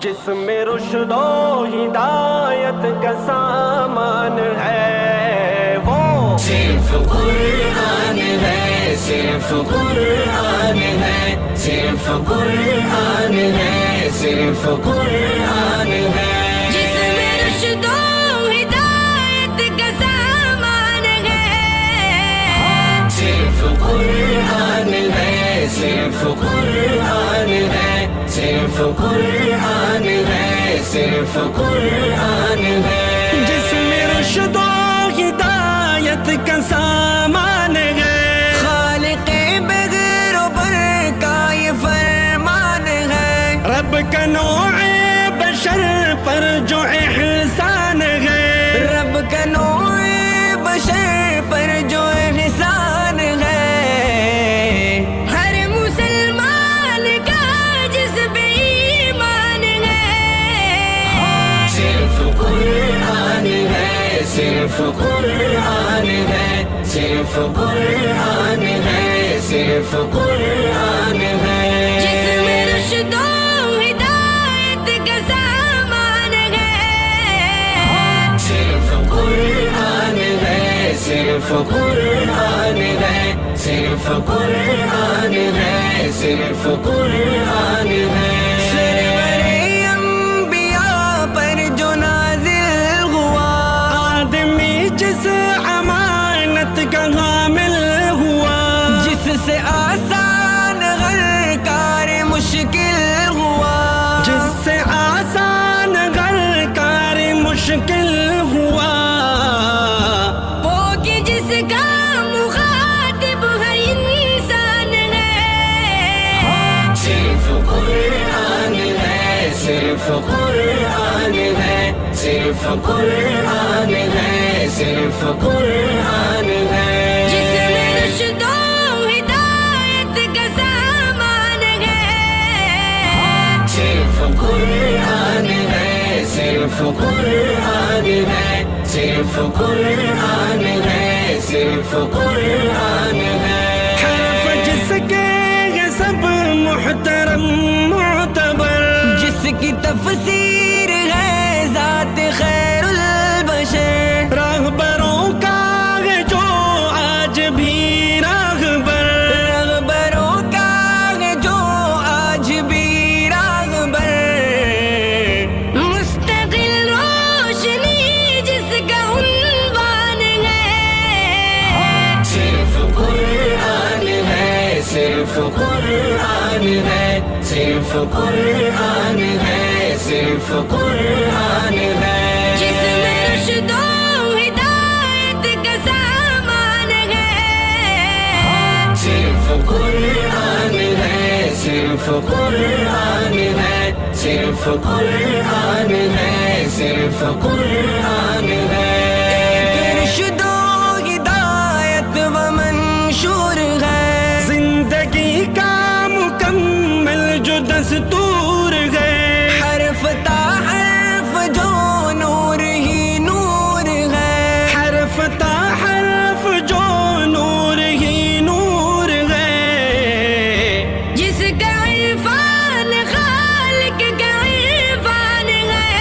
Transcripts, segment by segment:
جس میں رشد و ہدایت کا سامان ہے وہ صرف قرآن ہے، صرف قرآن ہے، صرف قرآن ہے، صرف قرآن ہے، جس میں رشد و ہدایت کا سامان ہے، صرف قرآن ہے، صرف قرآن ہے، صرف قرآن ہے، صرف قرآن ہے، جس میں رشد و ہدایت کا سامان ہے، خالق بغیر و بر کا یہ فرمان ہے، رب کا نوع بشر پر جو احسان ہے، رب کا نوع بشر پر جو احسان ہے، ہر مسلمان کا جس پہ ایمان ہے، صرف قرآن ہے، صرف قرآن ہے، صرف قرآن ہے، صرف قرآن ہے، جس میں رشد و ہدایت کا سامان ہے، صرف قرآن ہے، صرف قرآن ہے، صرف قرآن ہے، صرف قرآن ہے، سرور انبیاء پر جو نازل ہوا، آدمی جس امانت کا حامل ہوا، جس سے آسان ہر کار مشکل ہوا، جس سے آسان ہر کار مشکل ہوا، وہ کہ جس کا مخاطب ہے انسان ہے، صرف قرآن ہے، صرف قرآن ہے، صرف قرآن ہے، صرف قرآن ہے، جس میں رشد و ہدایت کا سامان ہے، صرف قرآن ہے، صرف قرآن ہے، صرف قرآن ہے، صرف قرآن ہے، حرف جس کے یہ سب محترم معتبر، جس کی تفسیر ہے ذات خیر البشر، راہبروں کا ہے جو آج بھی راہبر، رہبروں کا ہے جو آج بھی راہبر، مستقل روشنی جس کا عنوان ہے، صرف قرآن ہے، صرف قرآن ہے، صرف قرآن ہے، صرف قرآن ہے، جس میں رشد و ہدایت کا سامان ہے، صرف قرآن ہے، صرف قرآن ہے، صرف قرآن ہے، صرف قرآن ہے، رشد و ہدایت و منشور ہے، زندگی کا مکمل جو دستور ہے، حرف تا حرف جو نور ہی نور ہے، حرف تا حرف جو نور ہی نور ہے، جس کا عرفان خالق کا عرفان ہے،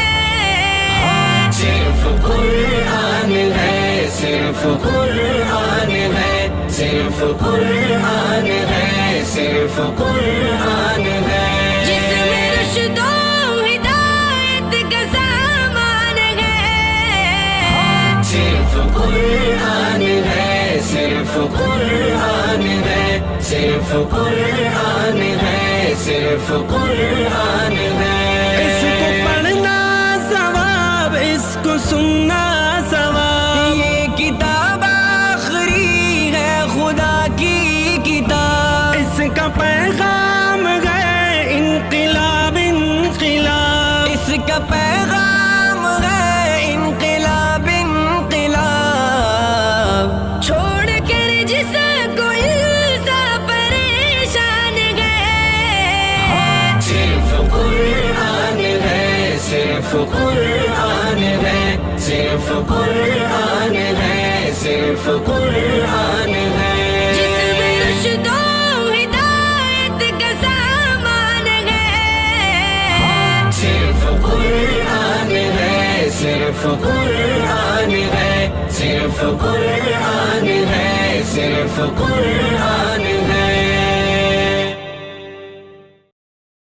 صرف قرآن ہے، صرف قرآن ہے، صرف قرآن ہے، صرف قرآن ہے، جس میں رشد و ہدایت کا سامان ہے، صرف قرآن ہے، صرف قرآن ہے، صرف قرآن ہے، صرف قرآن اس کو ہے، پڑھنا ثواب، اس کو سننا ثواب، یہ کتاب آخری ہے خدا کی کتاب، اس کا پیغام ہے انقلاب انقلاب، اس کا پیغام ہے انقلاب انقلاب، چھوڑ کر جس کو انسان پریشان ہے، صرف قرآن ہے، صرف قرآن ہے، صرف قرآن ہے، صرف قرآن ہے، جس میں رشد و ہدایت کا سامان ہے، صرف صرف قرآن ہے، صرف قرآن ہے، صرف قرآن